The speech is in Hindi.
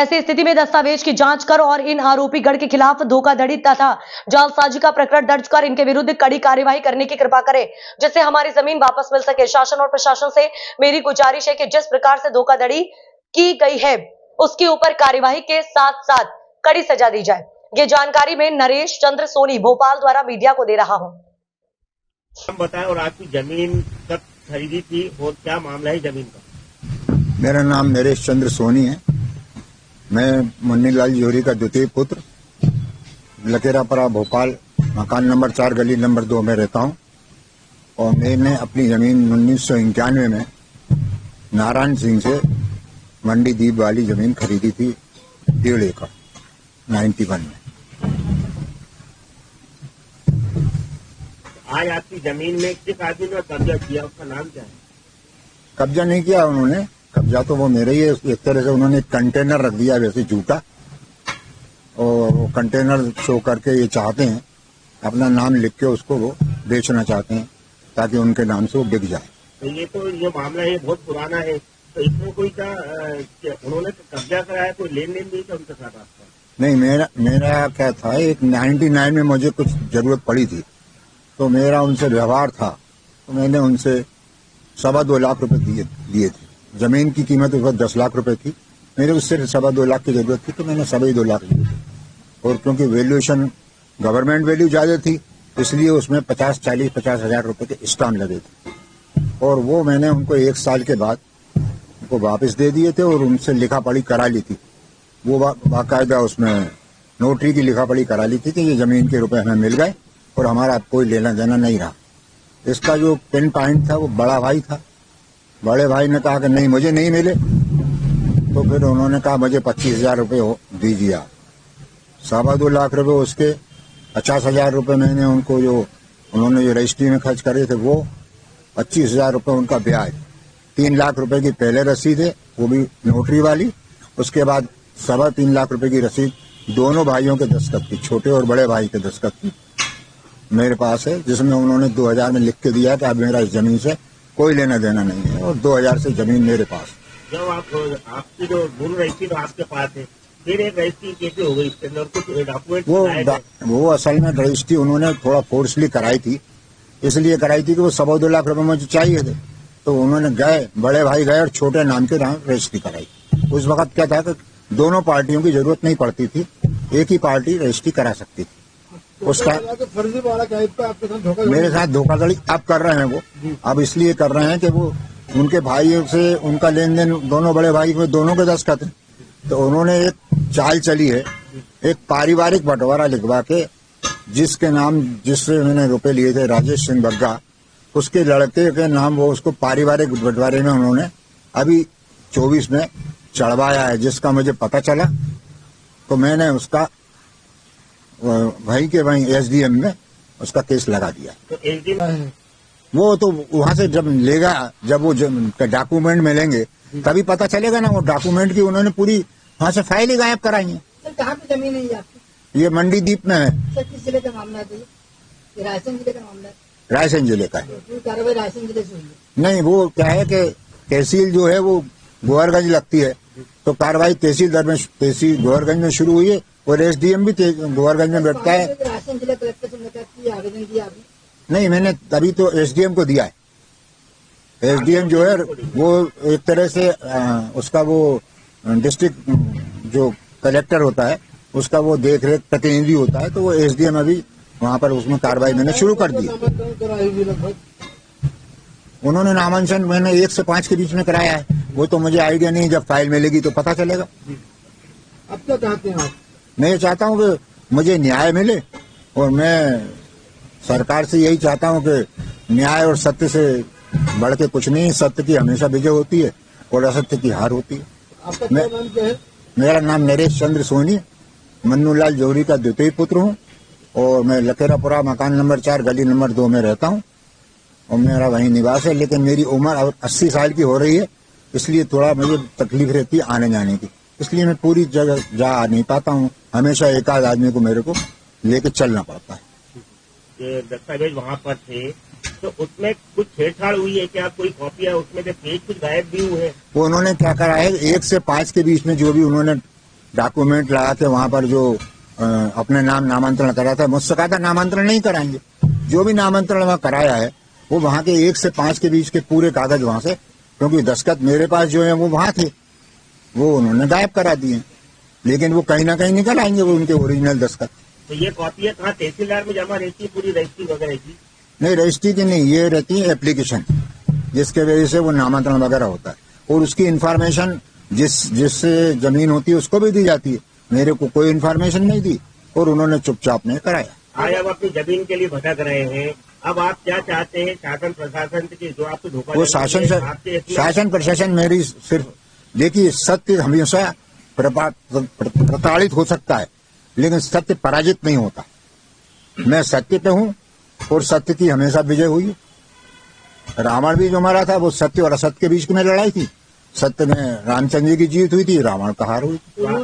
ऐसी स्थिति में दस्तावेज की जांच कर और इन आरोपी गण के खिलाफ धोखाधड़ी तथा जालसाजी का प्रकरण दर्ज कर इनके विरुद्ध कड़ी कार्यवाही करने की कृपा करें, जिससे हमारी जमीन वापस मिल सके। शासन और प्रशासन से मेरी गुजारिश है कि जिस प्रकार से धोखाधड़ी की गई है उसके ऊपर कार्यवाही के साथ साथ कड़ी सजा दी जाए। ये जानकारी मैं नरेश चंद्र सोनी भोपाल द्वारा मीडिया को दे रहा हूँ। बताएं और आपकी जमीन कब खरीदी थी और क्या मामला है जमीन का? मेरा नाम नरेश चंद्र सोनी है। मैं मुन्नीलाल जोहरी का द्वितीय पुत्र, लकेरापरा भोपाल मकान नंबर 4 गली नंबर 2 में रहता हूँ। और मैंने अपनी जमीन 1991 में नारायण सिंह से मंडी दीप वाली जमीन खरीदी थी 1.5 एकड़ 91 में। आज आपकी जमीन में किस आदमी ने कब्जा किया, उसका नाम क्या है? कब्जा नहीं किया उन्होंने, कब्जा तो वो मेरे ही है। एक तरह से उन्होंने कंटेनर रख दिया वैसे झूठा, और वो कंटेनर शो करके ये चाहते हैं अपना नाम लिख के उसको वो बेचना चाहते हैं ताकि उनके नाम से वो बिक जाए। तो ये मामला है बहुत पुराना है, तो इसमें कोई क्या उन्होंने कब्जा कराया, कोई लेन देन नहीं था उनके साथ आपका? नहीं, मेरा क्या था, एक 99 में मुझे कुछ जरूरत पड़ी थी तो मेरा उनसे व्यवहार था, तो मैंने उनसे 2.25 लाख रुपए दिए थे। जमीन की कीमत उस वक्त 10 लाख रुपए थी, मेरे उससे 2.25 लाख की जरूरत थी तो मैंने 2.25 लाख दिए थे। और क्योंकि वैल्यूएशन गवर्नमेंट वैल्यू ज्यादा थी इसलिए उसमें 50 हजार रुपए के स्टाम्प लगे थे, और वो मैंने उनको 1 साल के बाद उनको वापस दे दिए थे और उनसे लिखा पढ़ी करा ली थी। वो बाकायदा उसमें नोटरी की लिखा पढ़ी करा ली थी कि ये जमीन के रुपए हमें मिल गए और हमारा कोई लेना देना नहीं रहा। इसका जो पिन पॉइंट था वो बड़ा भाई था। बड़े भाई ने कहा कि नहीं मुझे नहीं मिले, तो फिर उन्होंने कहा मुझे 25,000 रुपये दीजिए आप। 2.25 लाख रुपए उसके, 50,000 रुपये मैंने उनको जो उन्होंने जो रजिस्ट्री में खर्च करे थे वो, 25,000 रुपये उनका ब्याज, 3 लाख रुपए की पहले रसीद है वो भी नोटरी वाली, उसके बाद 3.25 लाख रुपए की रसीद दोनों भाइयों के दस्तखत की, छोटे और बड़े भाई के दस्तखत की मेरे पास है, जिसमें उन्होंने 2000 में लिख के दिया कि अब मेरा इस जमीन से कोई लेना देना नहीं है और 2000 से जमीन मेरे पास। जब आपकी जो भूल रजिस्ट्री तो आपके पास है, फिर एक रजिस्ट्री कैसे हो गई, इसके अंदर कुछ डॉक्यूमेंट? वो असल में रजिस्ट्री उन्होंने थोड़ा फोर्सली कराई थी, इसलिए कराई थी कि वो 2.25 लाख रुपए मुझे चाहिए थे, तो उन्होंने गए, बड़े भाई गए और छोटे नाम के नाम रजिस्ट्री कराई। उस वक्त क्या था कि दोनों पार्टियों की जरूरत नहीं पड़ती थी, एक ही पार्टी रजिस्ट्री करा सकती थी। उसका फर्जी वाला आपके साथ धोखाधड़ी, मेरे साथ धोखाधड़ी अब कर रहे हैं वो, अब इसलिए कर रहे हैं कि वो उनके भाइयों से उनका लेन देन, दोनों बड़े भाई में दोनों के दस्तखत हैं, तो उन्होंने एक चाल चली है, एक पारिवारिक बंटवारा लिखवा के जिसके नाम, जिससे मैंने रुपए लिए थे राजेश सिंह बग्गा, उसके लड़के के नाम वो उसको पारिवारिक बंटवारे में उन्होंने अभी 24 में चढ़वाया है, जिसका मुझे पता चला तो मैंने उसका भाई के वहीं SDM में उसका केस लगा दिया। तो SDM वो तो वहां से जब लेगा, जब वो डॉक्यूमेंट मिलेंगे तभी पता चलेगा ना। वो डॉक्यूमेंट की उन्होंने पूरी वहां से फाइल ही गायब कराई है। सर कहाँ पे जमीन है आपकी? ये मंडी दीप में है। सर किस जिले का मामला है? ये रायसेन जिले का मामला है। रायसेन जिले का है। कार्रवाई रायसेन जिले से हुई है? नहीं, वो क्या है कि तहसील जो है वो गोहरगंज लगती है, तो कार्रवाई तहसील गोहरगंज में शुरू हुई है और SDM भी गोहरगंज में बैठता है। रायसेन जिला कलेक्टर से मुलाकात की, आवेदन दिया आपने? नहीं, मैंने तभी तो SDM को दिया है। SDM जो है वो एक तरह से उसका वो डिस्ट्रिक्ट जो कलेक्टर होता है उसका वो देख रेख प्रतिनिधि होता है, तो वो SDM अभी वहाँ पर उसमें कार्रवाई मैंने शुरू कर दी। उन्होंने नामांकन मैंने 1 से 5 के बीच में कराया है, वो तो मुझे आइडिया नहीं, जब फाइल मिलेगी तो पता चलेगा। अब क्या चाहते हैं आप? मैं ये चाहता हूँ कि मुझे न्याय मिले, और मैं सरकार से यही चाहता हूँ कि न्याय और सत्य से बढ़ के कुछ नहीं, सत्य की हमेशा विजय होती है और असत्य की हार होती है। आपका क्या नाम क्या है? मेरा नाम नरेश चंद्र सोनी, मुन्नीलाल जोहरी का द्वितीय पुत्र हूँ, और मैं लकेरापुरा मकान नंबर 4 गली नंबर 2 में रहता हूँ और मेरा वहीं निवास है। लेकिन मेरी उम्र अब 80 साल की हो रही है, इसलिए थोड़ा मुझे तकलीफ रहती है आने जाने की, इसलिए मैं पूरी जगह जा नहीं पाता हूँ। हमेशा एक आध आदमी को मेरे को लेके चलना पड़ता है। ये दस्तावेज वहाँ पर थे तो उसमें कुछ छेड़छाड़ हुई है क्या? कोई कॉपियां उसमें से पेज कुछ गायब भी हुए हैं? वो उन्होंने क्या करा है, 1 से 5 के बीच में जो भी उन्होंने डॉक्यूमेंट लगा के वहां पर जो अपने नाम नामांतरण करा था, मुझसे कहा था नामांतरण नहीं कराएंगे। जो भी नामांतरण वहां कराया है वो वहां के 1 से 5 के बीच के पूरे कागज वहां से, क्योंकि दस्तखत मेरे पास जो है वो वहां थे, वो उन्होंने गायब करा दिए। लेकिन वो कहीं ना कहीं निकल आएंगे वो उनके ओरिजिनल दस्तखत। तो ये कॉपी है कहाँ तहसीलदार में जमा रहती है पूरी रजिस्ट्री वगैरह की? नहीं, रजिस्ट्री की नहीं, ये रहती है एप्लीकेशन, जिसके वजह से वो नामांतरण वगैरह होता है और उसकी इन्फॉर्मेशन जिससे जमीन होती है उसको भी दी जाती है। मेरे को कोई इन्फॉर्मेशन नहीं दी और उन्होंने चुपचाप ने कराया। आज आप अपनी जमीन के लिए भटक रहे हैं, अब आप क्या चाहते हैं शासन प्रशासन से जो आपको धोखा? वो शासन प्रशासन मेरी सिर्फ देखिए, सत्य हमेशा प्रताड़ित हो सकता है लेकिन सत्य पराजित नहीं होता। मैं सत्य पे हूँ और सत्य की हमेशा विजय हुई। रावण भी जो मरा था वो सत्य और असत्य के बीच में लड़ाई थी। सत्य में रामचंद्र जी की जीत हुई थी, रावण का हार हुई थी।